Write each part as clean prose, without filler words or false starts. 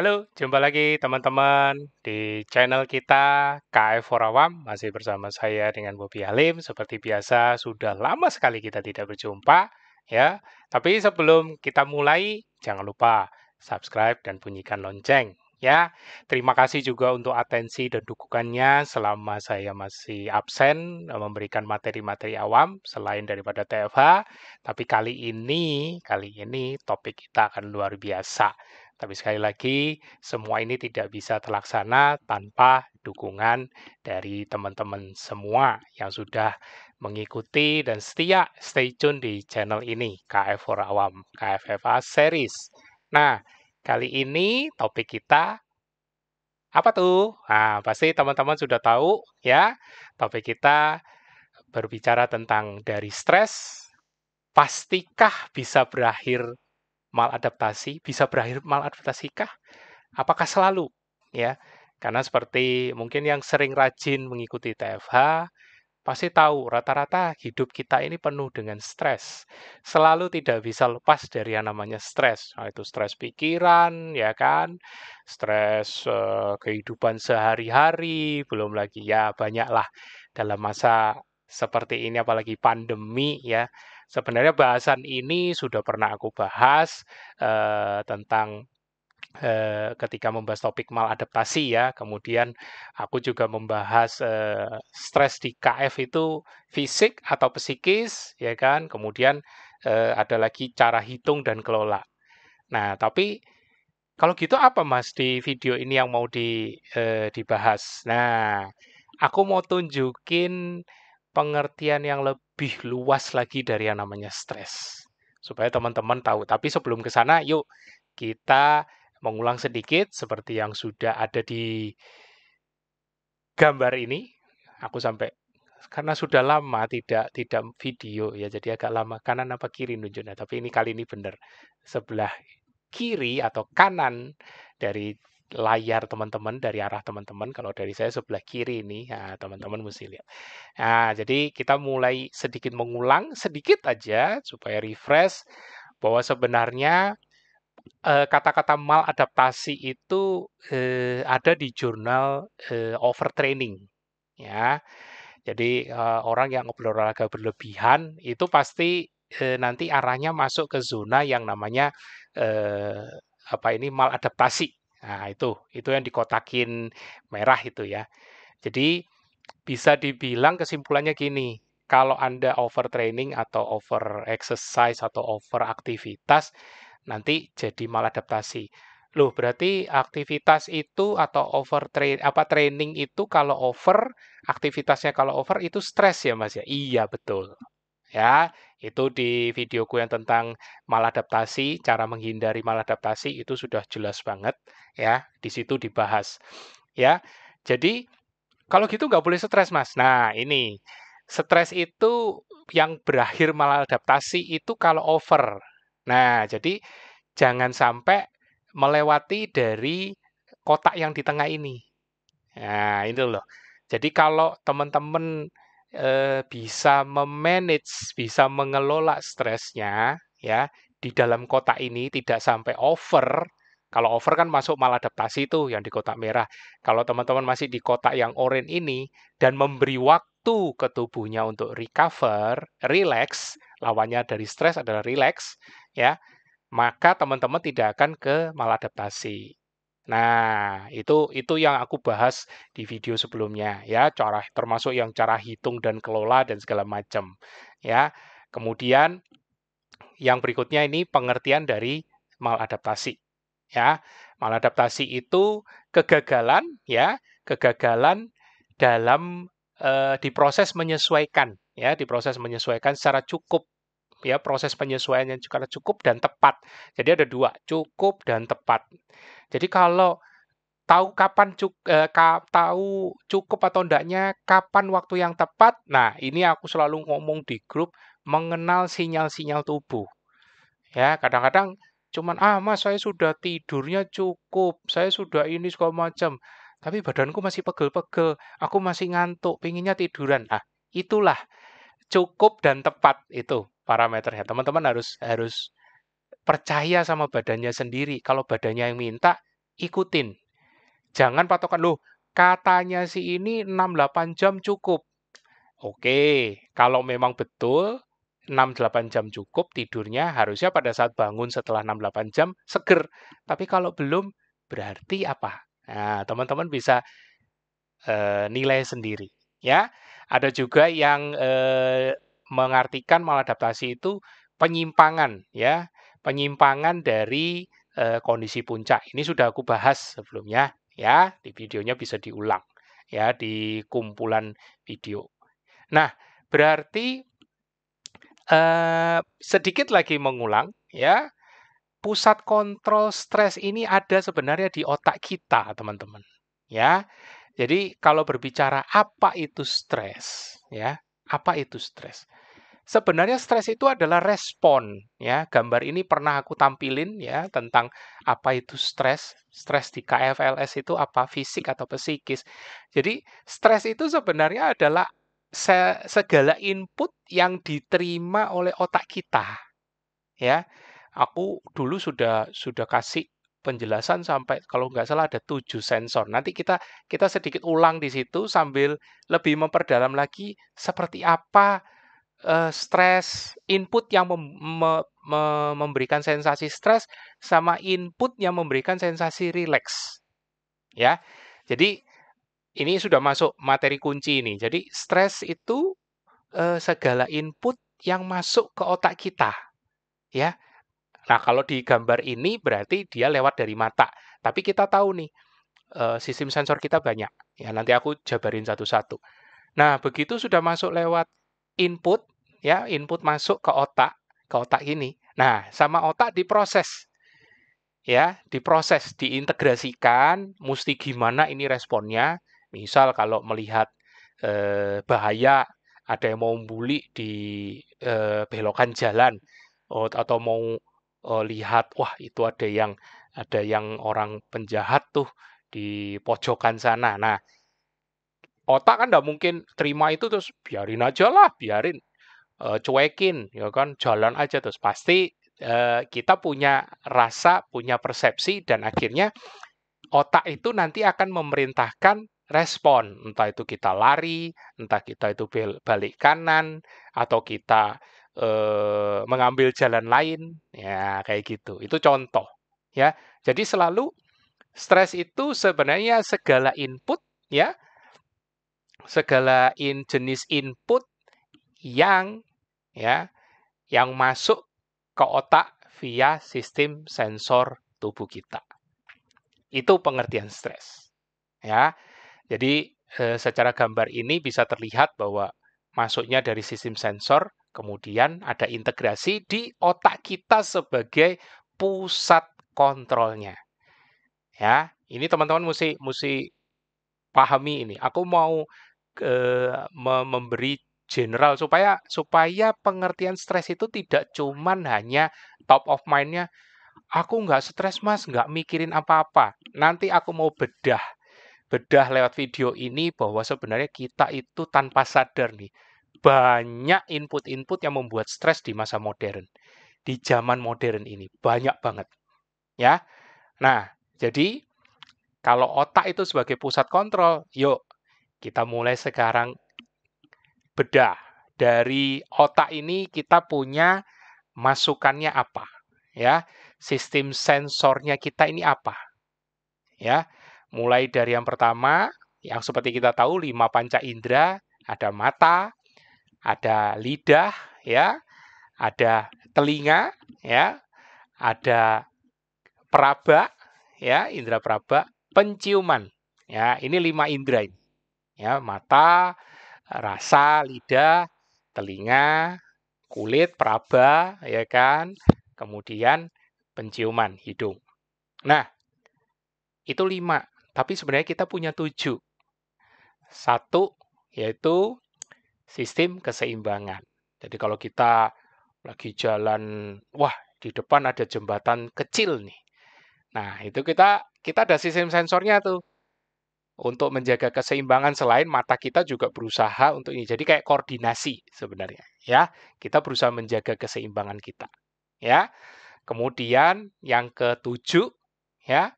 Halo, jumpa lagi teman-teman di channel kita KF for Awam. Masih bersama saya dengan Bobi Halim. Seperti biasa, sudah lama sekali kita tidak berjumpa, ya. Tapi sebelum kita mulai, jangan lupa subscribe dan bunyikan lonceng, ya. Terima kasih juga untuk atensi dan dukungannya selama saya masih absen memberikan materi-materi awam selain daripada TFH. Tapi kali ini topik kita akan luar biasa. Tapi sekali lagi, semua ini tidak bisa terlaksana tanpa dukungan dari teman-teman semua yang sudah mengikuti dan setia stay tune di channel ini, KF for Awam, KFFA Series. Nah, kali ini topik kita apa tuh? Nah, pasti teman-teman sudah tahu ya, topik kita berbicara tentang dari stres, pastikah bisa berakhir maladaptasi? Bisa berakhir maladaptasikah? Apakah selalu? Ya, karena seperti mungkin yang sering rajin mengikuti TFH, pasti tahu rata-rata hidup kita ini penuh dengan stres. Selalu tidak bisa lepas dari yang namanya stres. Nah, itu stres pikiran, ya kan? Stres kehidupan sehari-hari, belum lagi ya banyaklah dalam masa seperti ini apalagi pandemi ya. Sebenarnya bahasan ini sudah pernah aku bahas tentang ketika membahas topik maladaptasi ya. Kemudian aku juga membahas stres di KF itu fisik atau psikis ya kan. Kemudian ada lagi cara hitung dan kelola. Nah, tapi kalau gitu apa Mas di video ini yang mau dibahas? Nah, aku mau tunjukin pengertian yang lebih luas lagi dari yang namanya stres. Supaya teman-teman tahu. Tapi sebelum ke sana, yuk kita mengulang sedikit seperti yang sudah ada di gambar ini. Aku sampai karena sudah lama tidak video ya, jadi agak lama kanan apa kiri nunjuknya. Tapi ini kali ini benar. Sebelah kiri atau kanan dari layar teman-teman, dari arah teman-teman. Kalau dari saya sebelah kiri ini, nah, teman-teman mesti lihat. Nah, jadi kita mulai sedikit mengulang sedikit aja supaya refresh bahwa sebenarnya kata-kata maladaptasi itu ada di jurnal overtraining ya. Jadi orang yang berolahraga berlebihan itu pasti nanti arahnya masuk ke zona yang namanya eh, apa ini maladaptasi. Nah, itu yang dikotakin merah itu ya. Jadi bisa dibilang kesimpulannya gini, kalau Anda overtraining atau over exercise atau over aktivitas, nanti jadi maladaptasi. Loh, berarti aktivitas itu atau training itu kalau over, aktivitasnya kalau over itu stres ya Mas ya? Iya, betul. Ya, itu di videoku yang tentang maladaptasi, cara menghindari maladaptasi itu sudah jelas banget ya, di situ dibahas. Ya. Jadi kalau gitu nggak boleh stres, Mas. Nah, ini, stres itu yang berakhir maladaptasi itu kalau over. Nah, jadi jangan sampai melewati dari kotak yang di tengah ini. Nah, itu loh. Jadi kalau teman-teman bisa memanage, bisa mengelola stresnya, ya, di dalam kotak ini tidak sampai over. Kalau over kan masuk maladaptasi itu yang di kotak merah. Kalau teman-teman masih di kotak yang oranye ini dan memberi waktu ke tubuhnya untuk recover, relax, lawannya dari stres adalah relax, ya, maka teman-teman tidak akan ke maladaptasi. Nah, itu yang aku bahas di video sebelumnya ya, termasuk yang cara hitung dan kelola dan segala macam ya. Kemudian yang berikutnya ini pengertian dari maladaptasi ya. Maladaptasi itu kegagalan ya, kegagalan dalam di proses menyesuaikan ya, di proses menyesuaikan secara cukup ya, proses penyesuaian yang cukup dan tepat. Jadi ada dua, cukup dan tepat. Jadi kalau tahu kapan tahu cukup atau enggaknya, kapan waktu yang tepat. Nah, ini aku selalu ngomong di grup, mengenal sinyal-sinyal tubuh. Ya, kadang-kadang cuman, "Ah, Mas, saya sudah tidurnya cukup, saya sudah ini segala macam, tapi badanku masih pegel-pegel, aku masih ngantuk, pinginnya tiduran." Nah, itulah cukup dan tepat itu parameternya. Teman-teman harus harus percaya sama badannya sendiri. Kalau badannya yang minta, ikutin. Jangan patokan, loh katanya si ini 6-8 jam cukup. Oke, kalau memang betul 6-8 jam cukup tidurnya, harusnya pada saat bangun setelah 6-8 jam seger. Tapi kalau belum, berarti apa? Nah, teman-teman bisa nilai sendiri, ya. Ada juga yang mengartikan maladaptasi itu penyimpangan, ya. Penyimpangan dari kondisi puncak. Ini sudah aku bahas sebelumnya, ya. Di videonya bisa diulang, ya, di kumpulan video. Nah, berarti sedikit lagi mengulang, ya. Pusat kontrol stres ini ada sebenarnya di otak kita, teman-teman. Ya. Jadi kalau berbicara apa itu stres, ya, apa itu stres? Sebenarnya stres itu adalah respon, ya. Gambar ini pernah aku tampilin ya tentang apa itu stres. Stres di KFLS itu apa, fisik atau psikis. Jadi stres itu sebenarnya adalah segala input yang diterima oleh otak kita, ya. Aku dulu sudah kasih penjelasan sampai kalau nggak salah ada 7 sensor. Nanti kita kita sedikit ulang di situ sambil lebih memperdalam lagi seperti apa stres, input yang memberikan sensasi stres sama input yang memberikan sensasi rileks, ya. Jadi ini sudah masuk materi kunci ini. Jadi stres itu segala input yang masuk ke otak kita, ya. Nah, kalau di gambar ini berarti dia lewat dari mata. Tapi kita tahu nih, sistem sensor kita banyak. Ya, nanti aku jabarin satu-satu. Nah, begitu sudah masuk lewat input, ya, input masuk ke otak ini. Nah, sama otak diproses, ya, diproses, diintegrasikan, mesti gimana ini responnya. Misal kalau melihat bahaya, ada yang mau bully di belokan jalan, atau mau lihat, wah itu ada yang orang penjahat tuh di pojokan sana. Nah, otak kan nggak mungkin terima itu terus biarin aja lah, biarin, cuekin, ya kan, jalan aja terus. Pasti kita punya rasa, punya persepsi, dan akhirnya otak itu nanti akan memerintahkan respon. Entah itu kita lari, entah kita itu balik kanan, atau kita mengambil jalan lain, ya kayak gitu. Itu contoh, ya. Jadi selalu stres itu sebenarnya segala input, ya, segala jenis input yang, ya, yang masuk ke otak via sistem sensor tubuh kita. Itu pengertian stres, ya. Jadi secara gambar ini bisa terlihat bahwa masuknya dari sistem sensor, kemudian ada integrasi di otak kita sebagai pusat kontrolnya. Ya, ini teman-teman mesti pahami ini. Aku mau memberi general supaya supaya pengertian stres itu tidak cuman hanya top of mind-nya, aku nggak stres mas, nggak mikirin apa-apa. Nanti aku mau bedah lewat video ini bahwa sebenarnya kita itu tanpa sadar nih, banyak input-input yang membuat stres di masa modern. Di zaman modern ini, banyak banget. Ya. Nah, jadi kalau otak itu sebagai pusat kontrol, yuk kita mulai sekarang bedah. Dari otak ini kita punya masukannya apa? Ya, sistem sensornya kita ini apa? Ya, mulai dari yang pertama, yang seperti kita tahu 5 panca indera, ada mata, ada lidah, ya, ada telinga, ya, ada peraba, ya, indera peraba, penciuman. Ya, ini 5 indera ini. Ya, mata, rasa, lidah, telinga, kulit, peraba, ya kan? Kemudian penciuman, hidung. Nah, itu 5, tapi sebenarnya kita punya 7. Satu, yaitu sistem keseimbangan. Jadi kalau kita lagi jalan, wah di depan ada jembatan kecil nih. Nah, itu kita ada sistem sensornya tuh untuk menjaga keseimbangan, selain mata kita juga berusaha untuk ini. Jadi kayak koordinasi sebenarnya, ya. Kita berusaha menjaga keseimbangan kita, ya. Kemudian yang ketujuh, ya,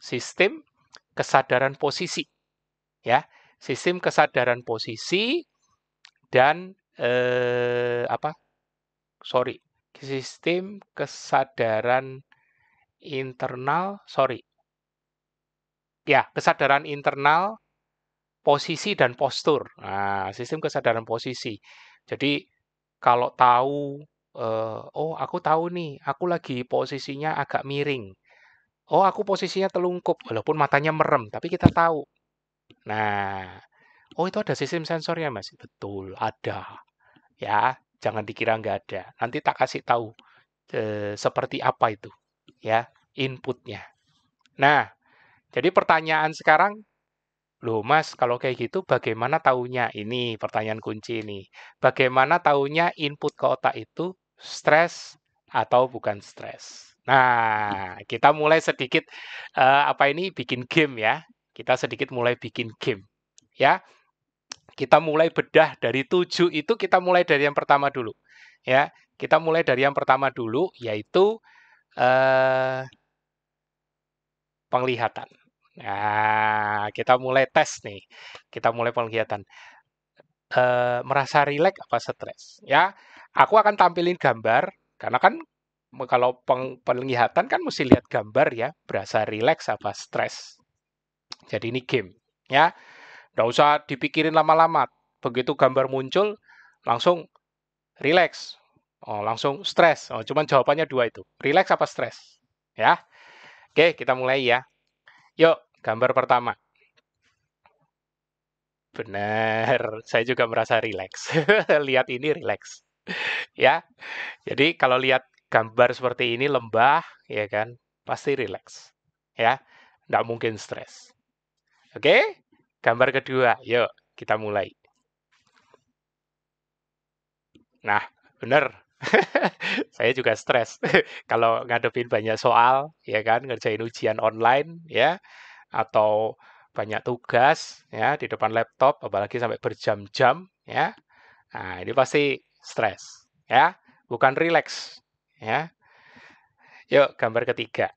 sistem kesadaran posisi, ya. Sistem kesadaran posisi dan sistem kesadaran internal, kesadaran internal, posisi dan postur. Nah, sistem kesadaran posisi. Jadi kalau tahu, oh aku tahu nih, aku lagi posisinya agak miring. Oh aku posisinya telungkup, walaupun matanya merem, tapi kita tahu. Nah, oh itu ada sistem sensornya Mas. Betul, ada. Ya, jangan dikira nggak ada. Nanti tak kasih tahu seperti apa itu, ya, inputnya. Nah, jadi pertanyaan sekarang, loh Mas, kalau kayak gitu bagaimana taunya? Ini pertanyaan kunci ini. Bagaimana taunya input ke otak itu stres atau bukan stres? Nah, kita mulai sedikit bikin game ya. Kita sedikit mulai bikin game ya. Kita mulai bedah dari 7 itu, kita mulai dari yang pertama dulu. Ya, kita mulai dari yang pertama dulu, yaitu penglihatan. Nah, kita mulai tes nih. Kita mulai penglihatan. Merasa rileks apa stres? Ya, aku akan tampilin gambar, karena kan kalau penglihatan kan mesti lihat gambar ya, berasa rileks apa stres. Jadi ini game, ya. Nggak usah dipikirin lama-lama. Begitu gambar muncul, langsung rileks. Oh, langsung stres. Oh, cuman jawabannya dua itu. Rileks apa stres? Ya. Oke, kita mulai ya. Yuk, gambar pertama. Benar, saya juga merasa rileks. Lihat ini rileks. Ya. Jadi kalau lihat gambar seperti ini lembah, ya kan, pasti rileks. Ya. Nggak mungkin stres. Oke? Gambar kedua. Yuk, kita mulai. Nah, benar. Saya juga stres kalau ngadepin banyak soal, ya kan, ngerjain ujian online, ya, atau banyak tugas, ya, di depan laptop, apalagi sampai berjam-jam, ya. Nah, ini pasti stres, ya, bukan rileks, ya. Yuk, gambar ketiga.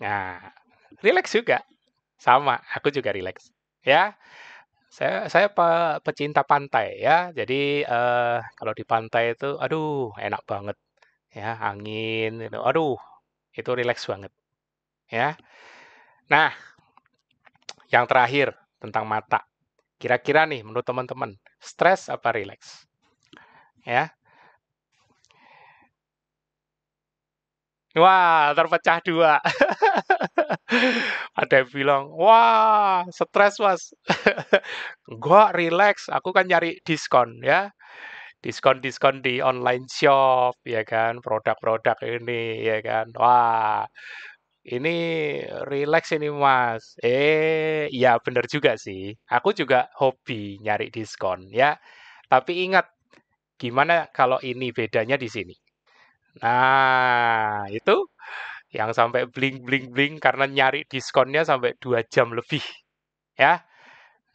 Nah, rileks juga, sama, aku juga rileks, ya. Saya pecinta pantai ya. Jadi kalau di pantai itu, aduh enak banget ya, angin, gitu. Aduh, itu rileks banget ya. Nah, yang terakhir tentang mata. Kira-kira nih menurut teman-teman, stres apa rileks? Ya. Wah, terpecah dua. Ada yang bilang, wah, stres mas. Enggak, rileks. Aku kan nyari diskon ya. Diskon-diskon di online shop, ya kan, produk-produk ini, ya kan. Wah, ini rileks ini mas. Ya bener juga sih. Aku juga hobi nyari diskon, ya. Tapi ingat, gimana kalau ini bedanya di sini? Nah, itu yang sampai bling-bling-bling karena nyari diskonnya sampai 2 jam lebih, ya.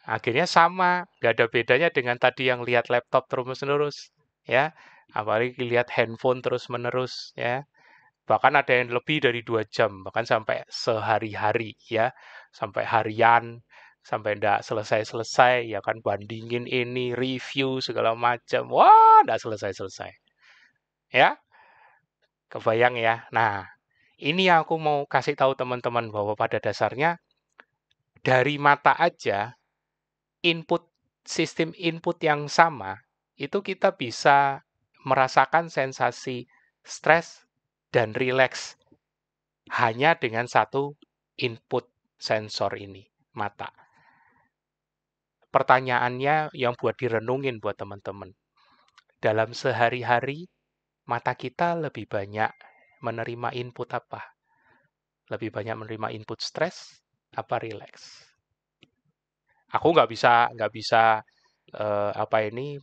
Akhirnya sama, nggak ada bedanya dengan tadi yang lihat laptop terus-menerus, ya. Apalagi lihat handphone terus-menerus, ya. Bahkan ada yang lebih dari 2 jam, bahkan sampai sehari-hari, ya. Sampai harian, sampai nggak selesai-selesai, ya kan. Bandingin ini, review, segala macam. Wah, nggak selesai-selesai. Ya, kebayang ya. Nah, ini yang aku mau kasih tahu teman-teman bahwa pada dasarnya dari mata aja input sistem input yang sama itu kita bisa merasakan sensasi stres dan rileks hanya dengan satu input sensor ini, mata. Pertanyaannya yang buat direnungin buat teman-teman. Dalam sehari-hari mata kita lebih banyak menerima input apa? Lebih banyak menerima input stres apa rileks? Aku nggak bisa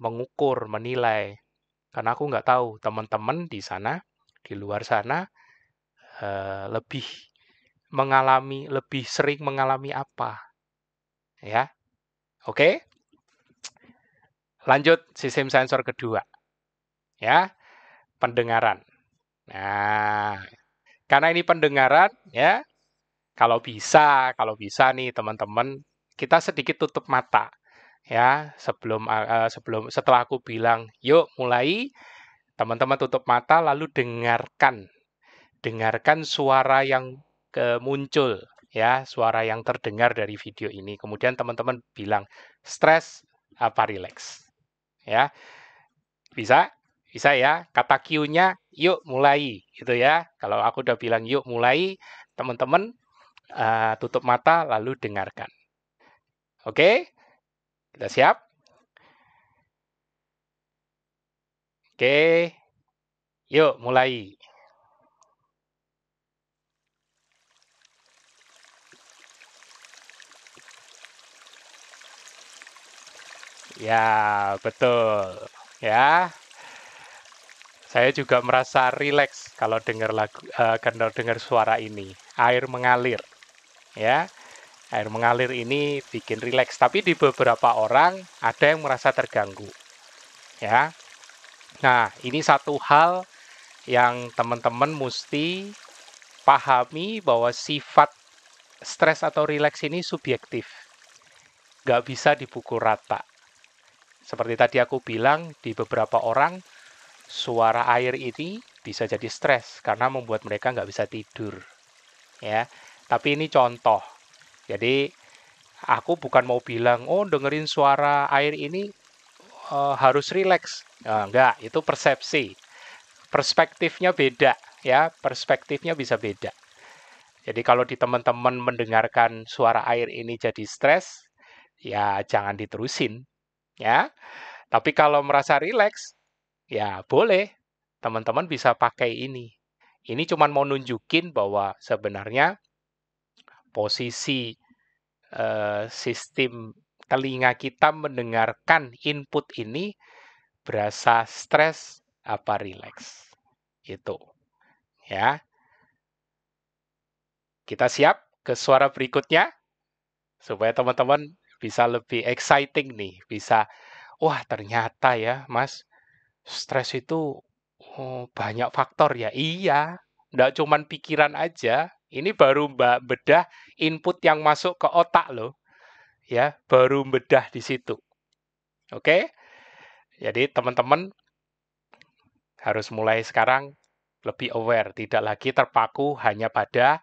mengukur, menilai, karena aku nggak tahu teman-teman di sana, di luar sana lebih lebih sering mengalami apa, ya? Oke, lanjut sistem sensor kedua, ya, pendengaran. Nah, Karena ini pendengaran, ya. Kalau bisa nih teman-teman, kita sedikit tutup mata, ya. Setelah aku bilang, yuk mulai, teman-teman tutup mata lalu dengarkan suara yang muncul, ya, suara yang terdengar dari video ini. Kemudian teman-teman bilang stres apa rileks, ya. Bisa? Bisa ya. Kata Q-nya yuk mulai gitu ya. Kalau aku udah bilang yuk mulai, teman-teman tutup mata lalu dengarkan. Oke? Kita siap? Oke. Yuk mulai. Ya, betul. Ya. Saya juga merasa rileks kalau dengar suara ini. Air mengalir, ya. Air mengalir ini bikin rileks, tapi di beberapa orang ada yang merasa terganggu, ya. Nah, ini satu hal yang teman-teman mesti pahami bahwa sifat stres atau rileks ini subjektif. Nggak bisa dipukul rata. Seperti tadi aku bilang, di beberapa orang suara air ini bisa jadi stres karena membuat mereka nggak bisa tidur, ya. Tapi ini contoh. Jadi aku bukan mau bilang, oh dengerin suara air ini harus rileks. Nah, enggak, itu persepsi. Perspektifnya beda, ya. Perspektifnya bisa beda. Jadi kalau di teman-teman mendengarkan suara air ini jadi stres, ya jangan diterusin, ya. Tapi kalau merasa rileks, ya boleh. Teman-teman bisa pakai ini. Ini cuma mau nunjukin bahwa sebenarnya posisi sistem telinga kita mendengarkan input ini berasa stres apa rileks. Itu, ya. Kita siap ke suara berikutnya supaya teman-teman bisa lebih exciting nih, bisa wah ternyata ya Mas, stres itu banyak faktor ya. Iya, nggak cuman pikiran aja. Ini baru bedah input yang masuk ke otak loh, ya, baru bedah di situ. Oke? Jadi teman-teman harus mulai sekarang lebih aware, tidak lagi terpaku hanya pada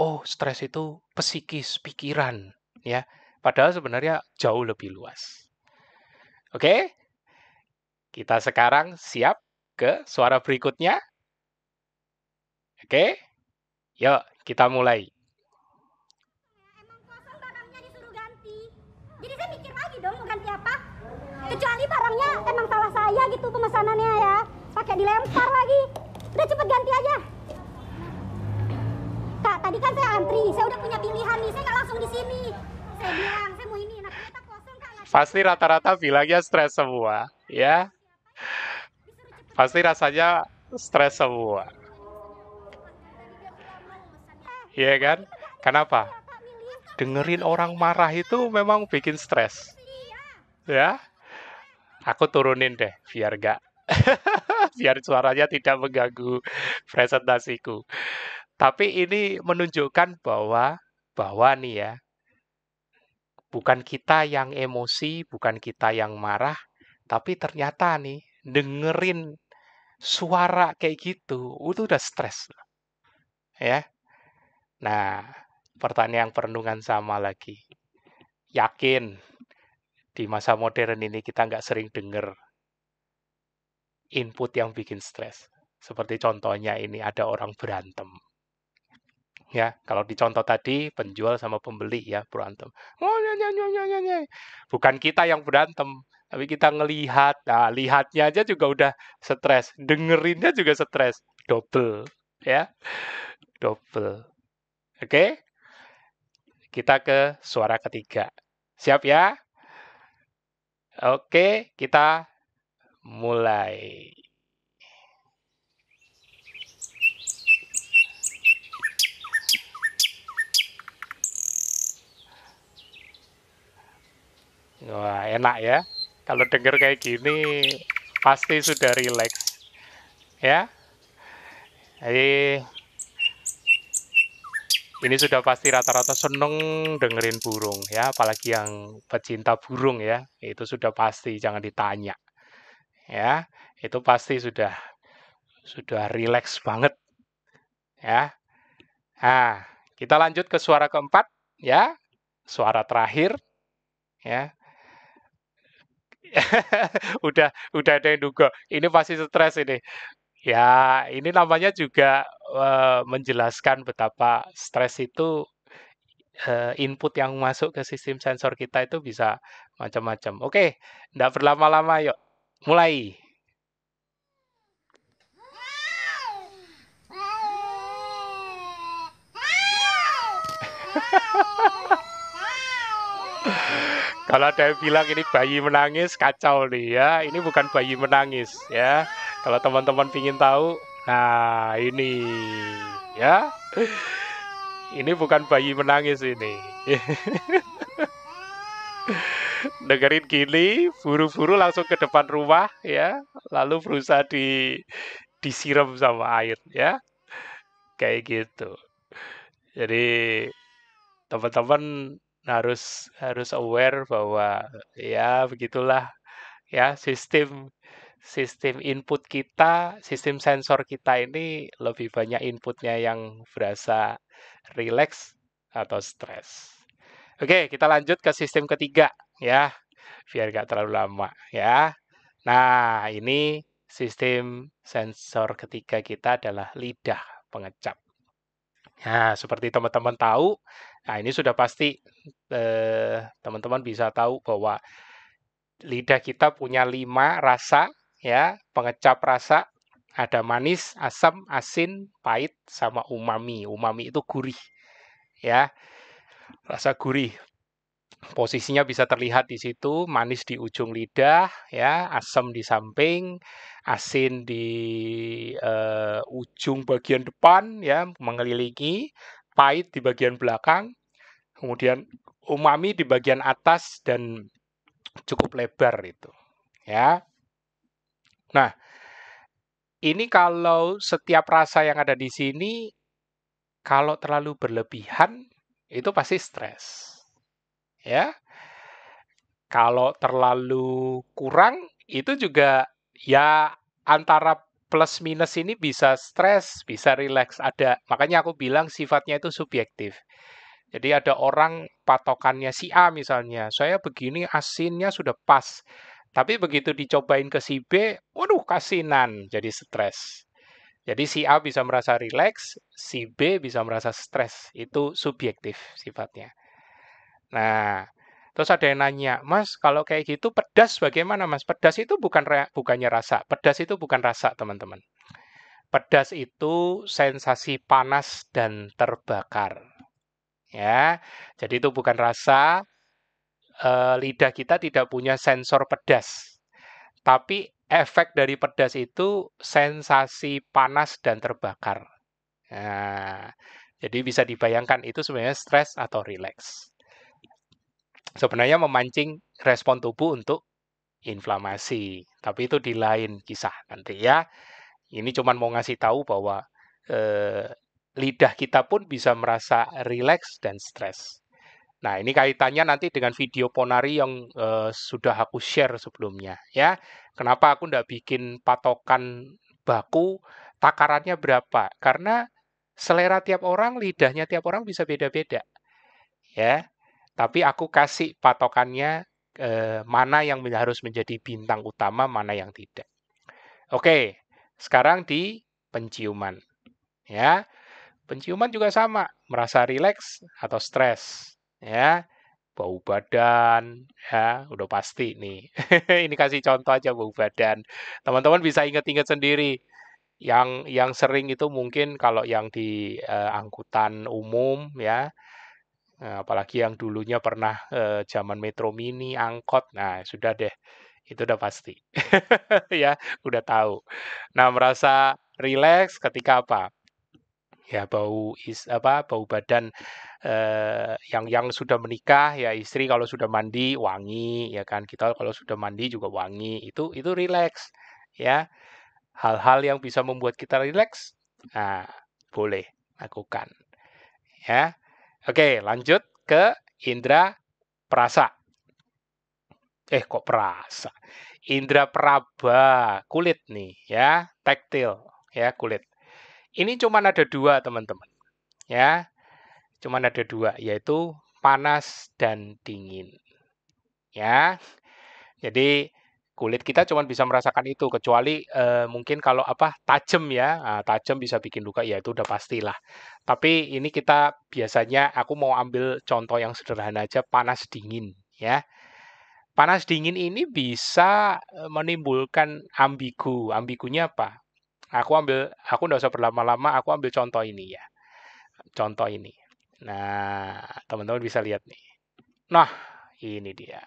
oh stres itu psikis, pikiran, ya. Padahal sebenarnya jauh lebih luas. Oke? Kita sekarang siap ke suara berikutnya. Oke? Yuk, kita mulai. Emang kosong barangnya disuruh ganti. Jadi saya mikir lagi dong mau ganti apa. Kecuali barangnya emang salah saya gitu pemesanannya ya. Pakai dilempar lagi. Udah cepet ganti aja. Kak, tadi kan saya antri. Saya udah punya pilihan nih. Saya nggak langsung di sini. Saya bilang, saya mau ini. Nah, ternyata kosong, Kak. Pasti rata-rata bilangnya stres semua, ya. Pasti rasanya stres semua. Iya kan? Kenapa? Dengerin orang marah itu memang bikin stres. Ya, aku turunin deh biar gak biar suaranya tidak mengganggu presentasiku. Tapi ini menunjukkan bahwa nih ya, bukan kita yang emosi, bukan kita yang marah, tapi ternyata nih dengerin suara kayak gitu, itu udah stres, ya. Nah, pertanyaan perenungan sama lagi. Yakin di masa modern ini kita nggak sering denger input yang bikin stres. Seperti contohnya ini ada orang berantem. Ya, kalau di contoh tadi penjual sama pembeli ya berantem. Oh, bukan kita yang berantem, tapi kita ngelihat. Nah, lihatnya aja juga udah stres, dengerinnya juga stres, double, ya, double. Oke, kita ke suara ketiga. Siap ya? Oke, kita mulai. Wah, enak ya. Kalau denger kayak gini, pasti sudah rileks. Ya, Jadi ini sudah pasti rata-rata seneng dengerin burung ya, apalagi yang pecinta burung ya, itu sudah pasti jangan ditanya ya, itu pasti sudah rileks banget ya. Nah, kita lanjut ke suara keempat ya, suara terakhir ya. Udah ada yang duga, ini pasti stres ini. Ya, ini namanya juga menjelaskan betapa stres itu input yang masuk ke sistem sensor kita itu bisa macam-macam. Oke, nggak berlama-lama, yuk mulai. Kalau ada yang bilang ini bayi menangis, kacau nih ya. Ini bukan bayi menangis ya. Kalau teman-teman ingin tahu, nah ini ya. Ini bukan bayi menangis ini. Dengerin gini, buru-buru langsung ke depan rumah ya, lalu berusaha disiram sama air ya, kayak gitu. Jadi teman-teman harus harus aware bahwa ya begitulah ya sistem sistem input kita, sistem sensor kita ini lebih banyak inputnya yang berasa relax atau stres. Oke, kita lanjut ke sistem ketiga ya, biar nggak terlalu lama ya. Nah, ini sistem sensor ketiga kita adalah lidah pengecap. Nah, seperti teman-teman tahu, nah ini sudah pasti teman-teman bisa tahu bahwa lidah kita punya 5 rasa ya, pengecap rasa. Ada manis, asam, asin, pahit, sama umami. Umami itu gurih ya, rasa gurih. Posisinya bisa terlihat di situ, manis di ujung lidah, ya, asam di samping, asin di ujung bagian depan, ya, mengelilingi, pahit di bagian belakang, kemudian umami di bagian atas dan cukup lebar itu, ya. Nah, ini kalau setiap rasa yang ada di sini, kalau terlalu berlebihan, itu pasti stres, ya. Kalau terlalu kurang, itu juga ya antara plus minus ini bisa stres, bisa rileks. Makanya aku bilang sifatnya itu subjektif. Jadi ada orang patokannya si A misalnya, saya begini asinnya sudah pas. Tapi begitu dicobain ke si B, waduh kasinan, jadi stres. Jadi si A bisa merasa rileks, si B bisa merasa stres. Itu subjektif sifatnya. Nah, terus ada yang nanya, Mas, kalau kayak gitu pedas bagaimana, Mas? Pedas itu bukannya rasa. Pedas itu bukan rasa, teman-teman. Pedas itu sensasi panas dan terbakar. Ya, jadi itu bukan rasa. Lidah kita tidak punya sensor pedas. Tapi efek dari pedas itu sensasi panas dan terbakar. Nah, jadi bisa dibayangkan itu sebenarnya stres atau rileks. Sebenarnya memancing respon tubuh untuk inflamasi, tapi itu di lain kisah nanti ya. Ini cuma mau ngasih tahu bahwa lidah kita pun bisa merasa rileks dan stres. Nah, ini kaitannya nanti dengan video Ponari yang sudah aku share sebelumnya ya. Kenapa aku nggak bikin patokan baku takarannya berapa? Karena selera tiap orang, lidahnya tiap orang bisa beda-beda ya. Tapi aku kasih patokannya mana yang harus menjadi bintang utama, mana yang tidak. Oke, sekarang di penciuman. Ya, penciuman juga sama, merasa rileks atau stres. Ya, bau badan, ya, udah pasti nih. Ini kasih contoh aja bau badan. Teman-teman bisa ingat-ingat sendiri. Yang sering itu mungkin kalau yang di angkutan umum ya, apalagi yang dulunya pernah zaman Metro Mini, angkot, nah sudah deh, itu udah pasti, ya, udah tahu. Nah, merasa rileks ketika apa? Ya bau badan yang sudah menikah ya istri kalau sudah mandi wangi ya kan kita kalau sudah mandi juga wangi itu rileks ya hal-hal yang bisa membuat kita rileks Nah, boleh lakukan ya. Oke, lanjut ke indera perasa. Kok perasa? Indera peraba, kulit nih ya, taktil ya, kulit. Ini cuman ada dua teman-teman ya, cuman ada dua, yaitu panas dan dingin ya. Jadi kulit kita cuma bisa merasakan itu, kecuali mungkin kalau apa tajam ya, tajam bisa bikin luka ya itu udah pastilah. Tapi ini kita biasanya aku mau ambil contoh yang sederhana aja, panas dingin ya. Panas dingin ini bisa menimbulkan ambigu. Ambigunya apa? Aku nggak usah berlama-lama, aku ambil contoh ini ya. Contoh ini. Nah, teman-teman bisa lihat nih. Nah, ini dia.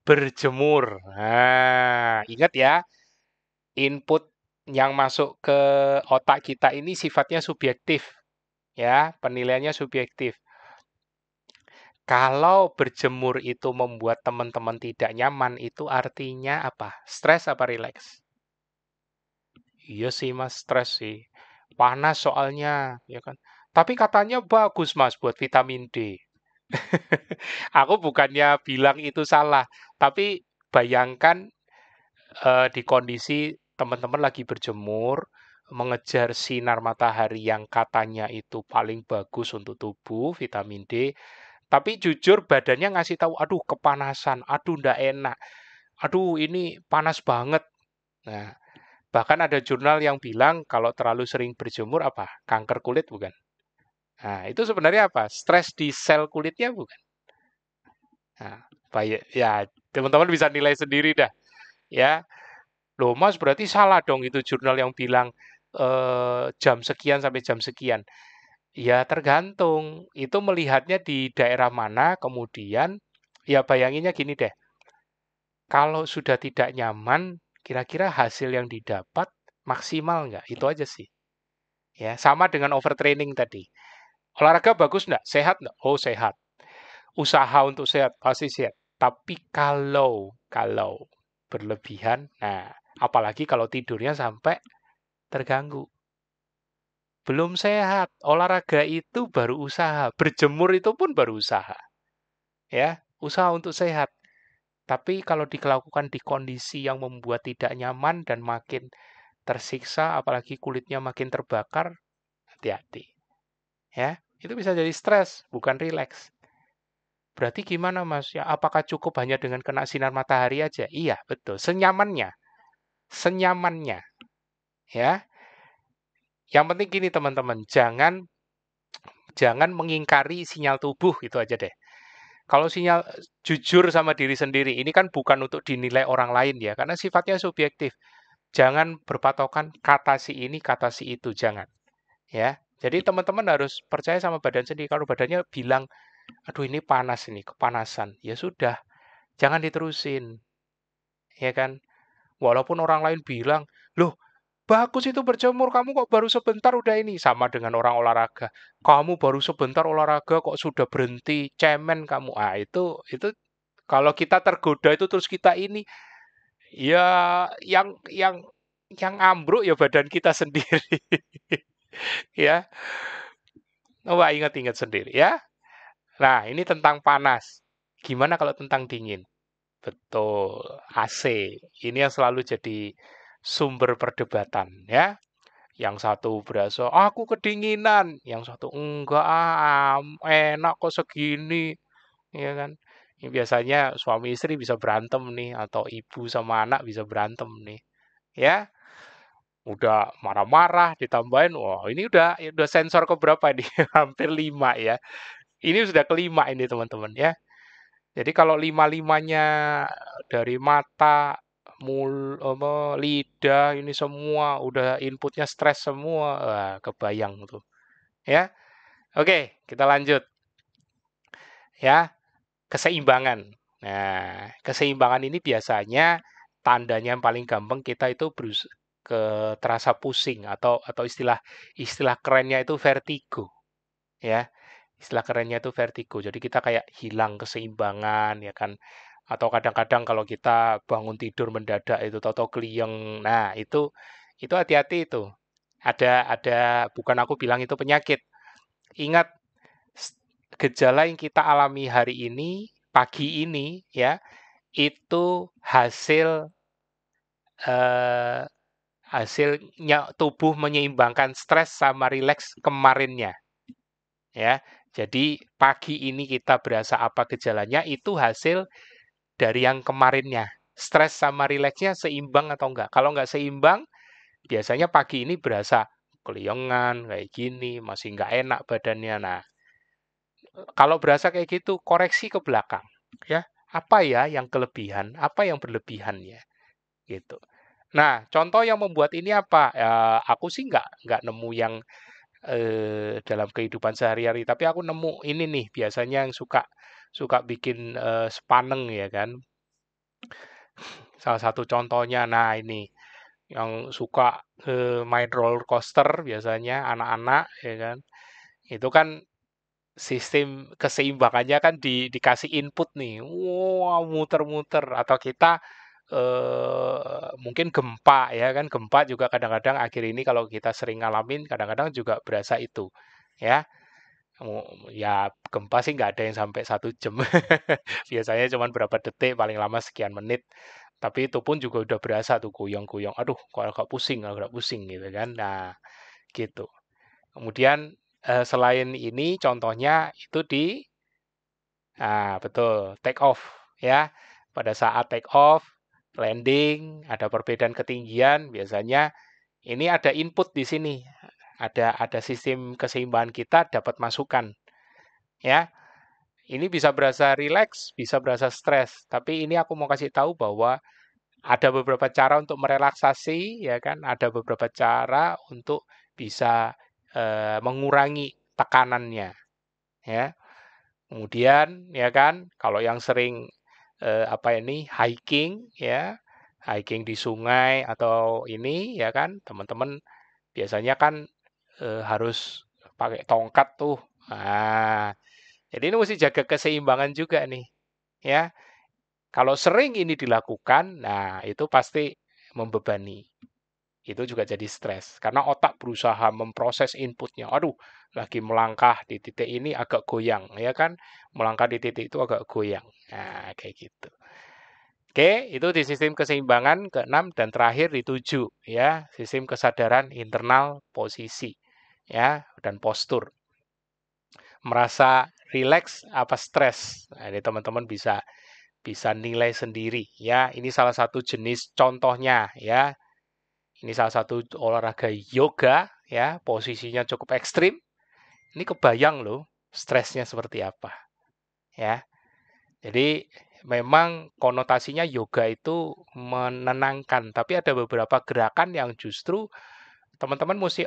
Berjemur. Nah, ingat ya, input yang masuk ke otak kita ini sifatnya subjektif. Ya, penilaiannya subjektif. Kalau berjemur itu membuat teman-teman tidak nyaman, itu artinya apa? Stres apa rileks? Iya sih mas, stres sih. Panas soalnya, ya kan. Tapi katanya bagus mas buat vitamin D. Aku bukannya bilang itu salah, tapi bayangkan di kondisi teman-teman lagi berjemur, mengejar sinar matahari yang katanya itu paling bagus untuk tubuh, vitamin D, tapi jujur badannya ngasih tahu, aduh kepanasan, aduh ndak enak, aduh ini panas banget. Nah, bahkan ada jurnal yang bilang kalau terlalu sering berjemur apa? Kanker kulit bukan? Nah, itu sebenarnya apa? Stres di sel kulitnya bukan? Nah, baik ya teman-teman bisa nilai sendiri dah ya. Loh Mas berarti salah dong itu jurnal yang bilang jam sekian sampai jam sekian. Ya tergantung, itu melihatnya di daerah mana, kemudian ya bayanginnya gini deh, kalau sudah tidak nyaman, kira-kira hasil yang didapat maksimal nggak? Itu aja sih. Ya, sama dengan overtraining tadi. Olahraga bagus nggak? Sehat nggak? Oh sehat. Usaha untuk sehat, pasti sehat. Tapi kalau berlebihan, nah apalagi kalau tidurnya sampai terganggu. Belum sehat. Olahraga itu baru usaha. Berjemur itu pun baru usaha. Ya, usaha untuk sehat. Tapi kalau dilakukan di kondisi yang membuat tidak nyaman dan makin tersiksa, apalagi kulitnya makin terbakar, hati-hati. Ya, itu bisa jadi stres, bukan rileks. Berarti gimana Mas? Ya, apakah cukup hanya dengan kena sinar matahari aja? Iya, betul. Senyamannya. Senyamannya. Ya. Yang penting gini teman-teman, jangan mengingkari sinyal tubuh itu aja deh. Kalau sinyal jujur sama diri sendiri, ini kan bukan untuk dinilai orang lain ya, karena sifatnya subjektif. Jangan berpatokan kata si ini, kata si itu, jangan. Ya, jadi teman-teman harus percaya sama badan sendiri. Kalau badannya bilang, aduh ini panas ini, kepanasan, ya sudah, jangan diterusin, ya kan? Walaupun orang lain bilang, loh bagus itu berjemur, kamu kok baru sebentar udah ini. Sama dengan orang olahraga. Kamu baru sebentar olahraga kok sudah berhenti, cemen kamu. Ah, itu kalau kita tergoda itu terus kita ini, ya yang ambruk ya badan kita sendiri. Ya. Coba ingat-ingat sendiri ya. Nah, ini tentang panas. Gimana kalau tentang dingin? Betul, AC. Ini yang selalu jadi sumber perdebatan ya. Yang satu berasa, aku kedinginan. Yang satu, enggak, enak kok segini. Ya kan? Ini biasanya suami istri bisa berantem nih, atau ibu sama anak bisa berantem nih. Ya, udah marah-marah, ditambahin, wah ini udah sensor keberapa nih? Hampir 5 ya. Ini sudah kelima ini teman-teman ya. Jadi kalau lima-limanya dari mata, lidah ini semua udah inputnya stres semua, wah, kebayang tuh. Ya, oke kita lanjut ya, keseimbangan. Nah, keseimbangan ini biasanya tandanya yang paling gampang kita itu terasa pusing atau istilah kerennya itu vertigo ya. Istilah kerennya itu vertigo. Jadi kita kayak hilang keseimbangan ya kan. Atau kadang-kadang kalau kita bangun tidur mendadak itu tahu-tahu keliyeng. Nah, itu hati-hati itu. Bukan aku bilang itu penyakit. Ingat, gejala yang kita alami hari ini, pagi ini, ya, itu eh, hasilnya tubuh menyeimbangkan stres sama rileks kemarinnya, ya. Jadi pagi ini kita berasa apa gejalanya itu hasil dari yang kemarinnya. Stres sama rileksnya seimbang atau enggak? Kalau enggak seimbang, biasanya pagi ini berasa keliengan kayak gini, masih enggak enak badannya. Nah, kalau berasa kayak gitu, koreksi ke belakang, ya. Apa ya yang kelebihan, apa yang berlebihannya, gitu. Nah, contoh yang membuat ini apa? Ya, aku sih nggak nemu yang dalam kehidupan sehari-hari, tapi aku nemu ini nih, biasanya yang suka suka bikin sepaneng ya kan. Salah satu contohnya, nah ini yang suka main roller coaster biasanya anak-anak ya kan. Itu kan sistem keseimbangannya kan dikasih input nih, wow muter-muter atau kita mungkin gempa ya kan, gempa juga kadang-kadang akhir ini kalau kita sering ngalamin kadang-kadang juga berasa itu ya. Ya gempa sih nggak ada yang sampai 1 jam, biasanya cuma berapa detik, paling lama sekian menit. Tapi itu pun juga udah berasa tuh goyang-goyang, aduh kok agak pusing gitu kan. Nah gitu. Kemudian selain ini contohnya itu betul, take off ya. Pada saat take off, landing, ada perbedaan ketinggian, biasanya ini ada input di sini. Ada sistem keseimbangan kita dapat masukan ya. Ini bisa berasa rileks, bisa berasa stres. Tapi ini aku mau kasih tahu bahwa ada beberapa cara untuk merelaksasi ya kan, ada beberapa cara untuk bisa mengurangi tekanannya ya. Kemudian ya kan, kalau yang sering hiking ya, hiking di sungai atau ini ya kan, teman-teman biasanya kan harus pakai tongkat tuh. Nah, jadi ini mesti jaga keseimbangan juga nih ya. Kalau sering ini dilakukan, nah itu pasti membebani. Itu juga jadi stres karena otak berusaha memproses inputnya. Aduh, lagi melangkah di titik ini agak goyang, ya kan? Melangkah di titik itu agak goyang. Nah, kayak gitu. Oke, itu di sistem keseimbangan ke-6 dan terakhir di 7 ya, sistem kesadaran internal posisi ya dan postur. Merasa rileks apa stres? Nah, ini teman-teman bisa bisa nilai sendiri ya. Ini salah satu jenis contohnya ya. Ini salah satu olahraga yoga ya, posisinya cukup ekstrim. Ini kebayang loh stresnya seperti apa ya. Jadi memang konotasinya yoga itu menenangkan, tapi ada beberapa gerakan yang justru teman-teman mesti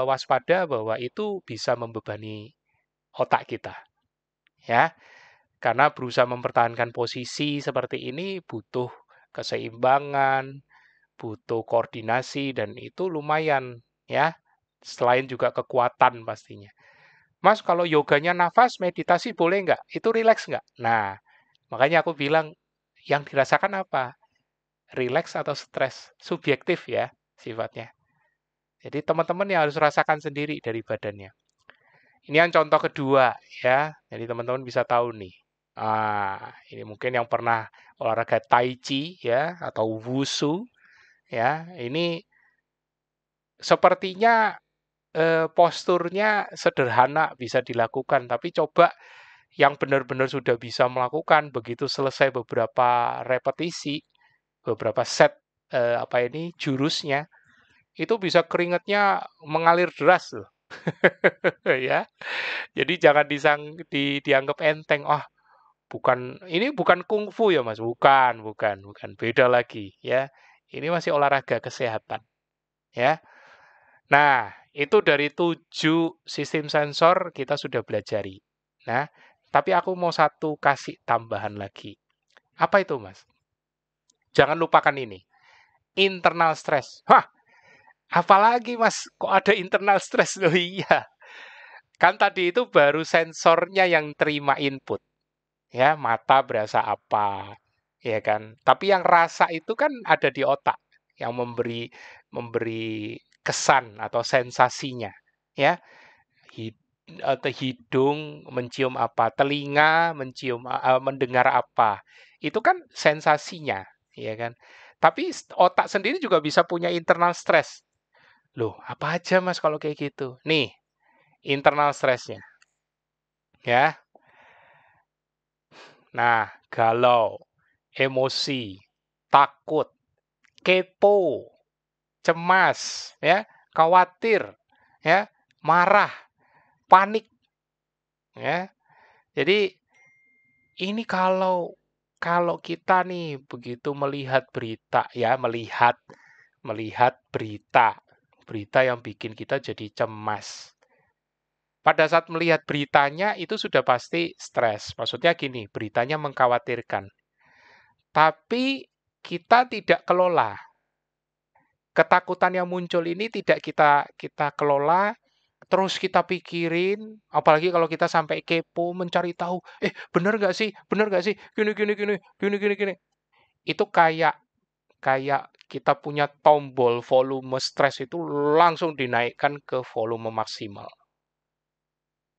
waspada bahwa itu bisa membebani otak kita ya. Karena berusaha mempertahankan posisi seperti ini butuh keseimbangan, butuh koordinasi dan itu lumayan ya. Selain juga kekuatan pastinya. Mas, kalau yoganya nafas, meditasi boleh nggak? Itu rileks nggak? Nah, makanya aku bilang yang dirasakan apa? Rileks atau stres? Subjektif ya sifatnya. Jadi teman-teman yang harus rasakan sendiri dari badannya. Ini yang contoh kedua ya. Jadi teman-teman bisa tahu nih. Ini mungkin yang pernah olahraga tai chi ya atau wushu ya. Ini sepertinya posturnya sederhana bisa dilakukan, tapi coba yang benar-benar sudah bisa melakukan begitu selesai beberapa repetisi, beberapa set jurusnya, itu bisa keringatnya mengalir deras loh. Ya. Jadi jangan dianggap enteng. Ini bukan kungfu ya Mas, bukan, beda lagi ya. Ini masih olahraga kesehatan ya. Nah, itu dari 7 sistem sensor kita sudah belajari. Nah, tapi aku mau satu kasih tambahan lagi. Apa itu, Mas? Jangan lupakan ini. Internal stress. Hah, apalagi Mas? Kok ada internal stress? Loh iya. Kan tadi itu baru sensornya yang terima input. Ya, mata berasa apa, ya kan? Tapi yang rasa itu kan ada di otak yang memberi memberi kesan atau sensasinya, ya. Atau hidung mencium apa, telinga mencium mendengar apa. Itu kan sensasinya, ya kan. Tapi otak sendiri juga bisa punya internal stress. Loh, apa aja Mas kalau kayak gitu? Nih, internal stressnya, ya. Nah, galau, emosi, takut, kepo, cemas, ya, khawatir, ya, marah, panik, ya. Jadi ini kalau kalau kita nih begitu melihat berita ya, melihat berita yang bikin kita jadi cemas. Pada saat melihat beritanya itu sudah pasti stres. Maksudnya gini, beritanya mengkhawatirkan. Tapi kita tidak kelola. Ketakutan yang muncul ini tidak kita kelola, terus kita pikirin, apalagi kalau kita sampai kepo mencari tahu, bener nggak sih? Bener nggak sih? Gini gini gini, gini gini gini. Itu kayak kayak kita punya tombol volume stres itu langsung dinaikkan ke volume maksimal.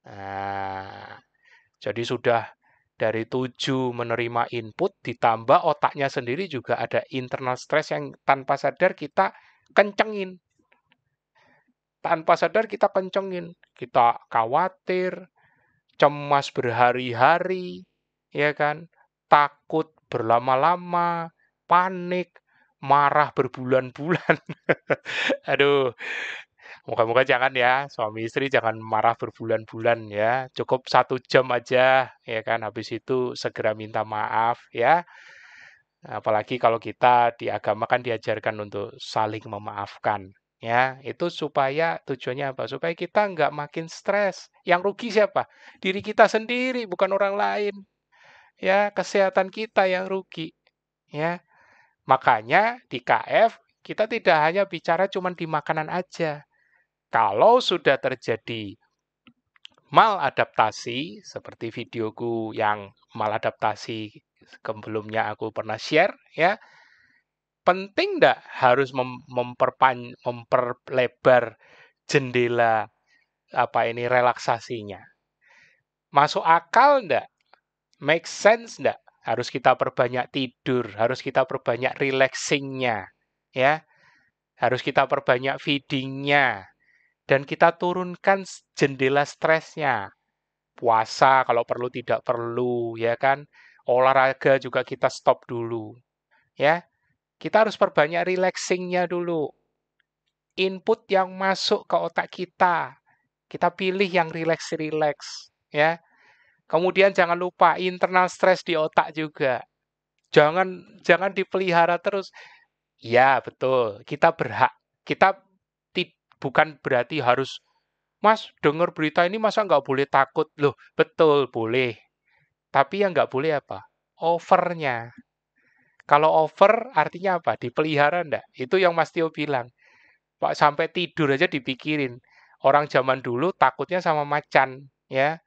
Nah, jadi sudah dari 7 menerima input ditambah otaknya sendiri juga ada internal stress yang tanpa sadar kita kencengin. Tanpa sadar kita kencengin. Kita khawatir, cemas berhari-hari, ya kan? Takut berlama-lama, panik, marah berbulan-bulan. Aduh, moga-moga jangan ya, suami istri jangan marah berbulan-bulan ya. Cukup 1 jam aja, ya kan? Habis itu segera minta maaf ya. Apalagi kalau kita di agama kan diajarkan untuk saling memaafkan. Ya, itu supaya tujuannya apa? Supaya kita nggak makin stres. Yang rugi siapa? Diri kita sendiri, bukan orang lain. Ya, kesehatan kita yang rugi. Ya, makanya di KF kita tidak hanya bicara cuma di makanan aja. Kalau sudah terjadi maladaptasi, seperti videoku yang maladaptasi sebelumnya aku pernah share, ya, penting nggak harus memperlebar jendela relaksasinya? Masuk akal nggak? Make sense nggak? Harus kita perbanyak tidur, harus kita perbanyak relaxingnya, ya. Harus kita perbanyak feedingnya, dan kita turunkan jendela stresnya. Puasa kalau perlu tidak perlu, ya kan? Olahraga juga kita stop dulu, ya. Kita harus perbanyak relaxingnya dulu. Input yang masuk ke otak kita pilih yang relax-relax, ya. Kemudian jangan lupa internal stress di otak juga. Jangan jangan dipelihara terus. Ya, betul. Kita berhak. Kita bukan berarti harus, Mas, dengar berita ini masa nggak boleh takut? Loh, betul, boleh. Tapi yang nggak boleh apa? Overnya. Kalau over artinya apa? Dipelihara enggak? Itu yang Mas Tio bilang. Pak, sampai tidur aja dipikirin. Orang zaman dulu takutnya sama macan, ya.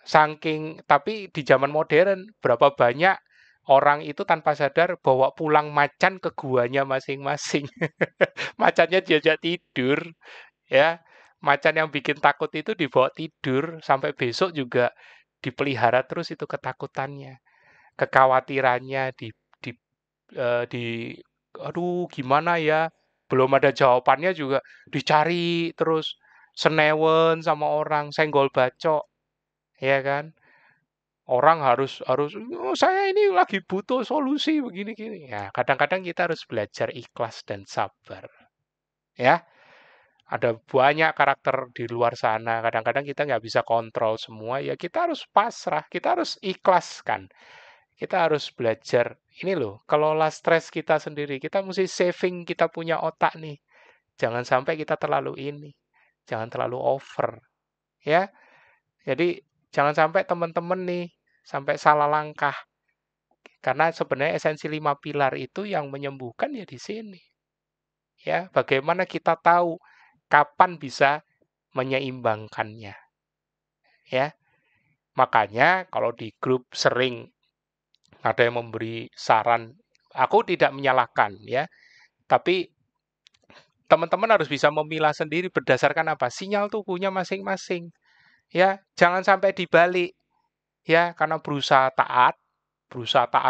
Tapi di zaman modern, berapa banyak orang itu tanpa sadar bawa pulang macan ke guanya masing-masing. Macannya diajak tidur, ya. Macan yang bikin takut itu dibawa tidur, sampai besok juga dipelihara terus itu ketakutannya. Kekhawatirannya di aduh gimana ya, belum ada jawabannya juga dicari terus, senewen sama orang, senggol bacok, ya kan? Orang harus harus, "Oh, saya ini lagi butuh solusi begini-gini." Ya, kadang-kadang kita harus belajar ikhlas dan sabar, ya. Ada banyak karakter di luar sana, kadang-kadang kita nggak bisa kontrol semua, ya kita harus pasrah, kita harus ikhlaskan. Kita harus belajar, ini loh, kelola stres kita sendiri. Kita mesti saving kita punya otak nih. Jangan sampai kita terlalu ini, jangan terlalu over, ya. Jadi jangan sampai teman-teman nih sampai salah langkah. Karena sebenarnya esensi 5 pilar itu yang menyembuhkan ya di sini. Ya, bagaimana kita tahu kapan bisa menyeimbangkannya, ya. Makanya kalau di grup sering ada yang memberi saran, aku tidak menyalahkan ya, tapi teman-teman harus bisa memilah sendiri berdasarkan apa? Sinyal tubuhnya masing-masing. Ya, jangan sampai dibalik. Ya, karena berusaha taat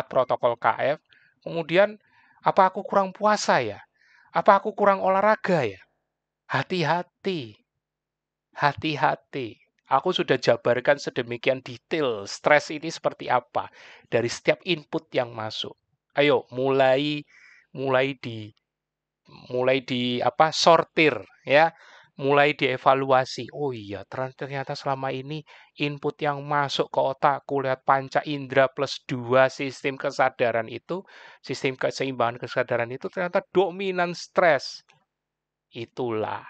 protokol KF, kemudian apa aku kurang puasa ya? Apa aku kurang olahraga ya? Hati-hati. Hati-hati. Aku sudah jabarkan sedemikian detail stres ini seperti apa dari setiap input yang masuk. Ayo mulai di apa sortir ya. Mulai dievaluasi. Oh iya, ternyata selama ini input yang masuk ke otakku lihat panca indera plus 2 sistem kesadaran itu, sistem keseimbangan kesadaran itu ternyata dominan stres. Itulah.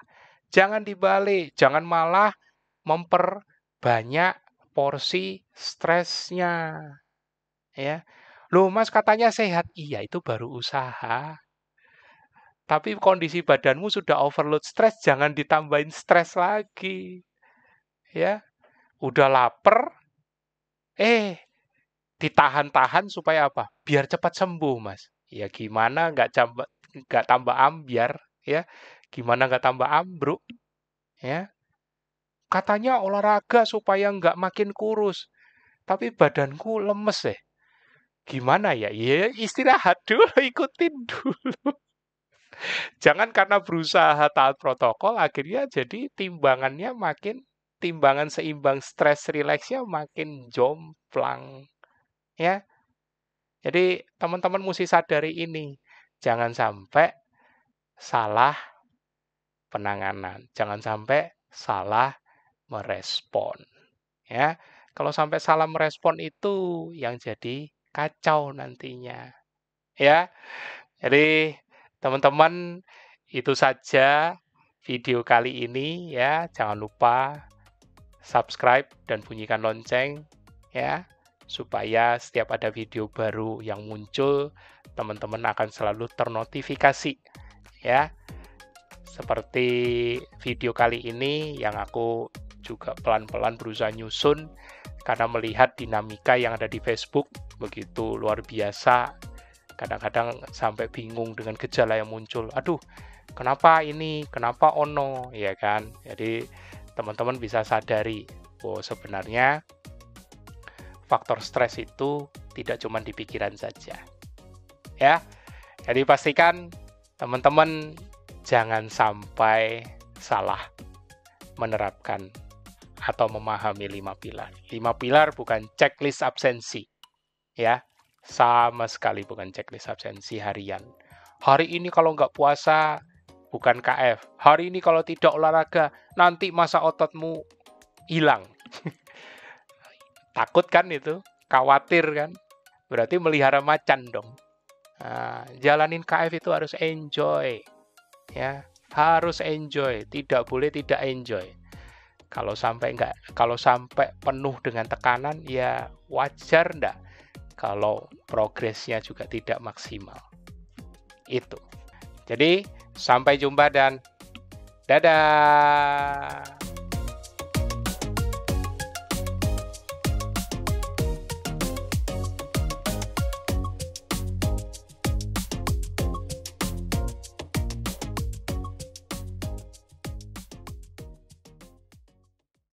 Jangan dibalik, jangan malah memperbanyak porsi stresnya. Ya. Loh, Mas katanya sehat. Iya, itu baru usaha. Tapi kondisi badanmu sudah overload stres, jangan ditambahin stres lagi. Ya. Udah lapar, ditahan-tahan supaya apa? Biar cepat sembuh, Mas. Ya gimana nggak tambah ambiar, ya. Gimana nggak tambah ambruk, ya. Katanya olahraga supaya nggak makin kurus. Tapi badanku lemes ya. Gimana ya? Ya istirahat dulu, ikutin dulu. Jangan karena berusaha taat protokol, akhirnya jadi timbangan seimbang stres rileksnya makin jomplang. Ya. Jadi teman-teman mesti sadari ini. Jangan sampai salah penanganan. Jangan sampai salah merespon. Ya. Kalau sampai salah merespon itu yang jadi kacau nantinya. Ya. Jadi teman-teman itu saja video kali ini ya. Jangan lupa subscribe dan bunyikan lonceng ya supaya setiap ada video baru yang muncul teman-teman akan selalu ternotifikasi ya. Seperti video kali ini yang aku juga pelan-pelan berusaha nyusun karena melihat dinamika yang ada di Facebook begitu luar biasa. Kadang-kadang sampai bingung dengan gejala yang muncul. Aduh, kenapa ini? Kenapa ono? Ya kan? Jadi teman-teman bisa sadari bahwa sebenarnya faktor stres itu tidak cuma di pikiran saja. Ya. Jadi pastikan teman-teman jangan sampai salah menerapkan atau memahami 5 pilar. 5 pilar bukan checklist absensi. Ya. Sama sekali bukan checklist absensi harian. Hari ini kalau nggak puasa, bukan KF. Hari ini kalau tidak olahraga, nanti masa ototmu hilang. Takut kan itu? Khawatir kan? Berarti melihara macan dong. Nah, jalanin KF itu harus enjoy. Ya, harus enjoy. Tidak boleh tidak enjoy. Kalau sampai penuh dengan tekanan, ya wajar enggak? Kalau progresnya juga tidak maksimal. Itu. Jadi, sampai jumpa dan dadah.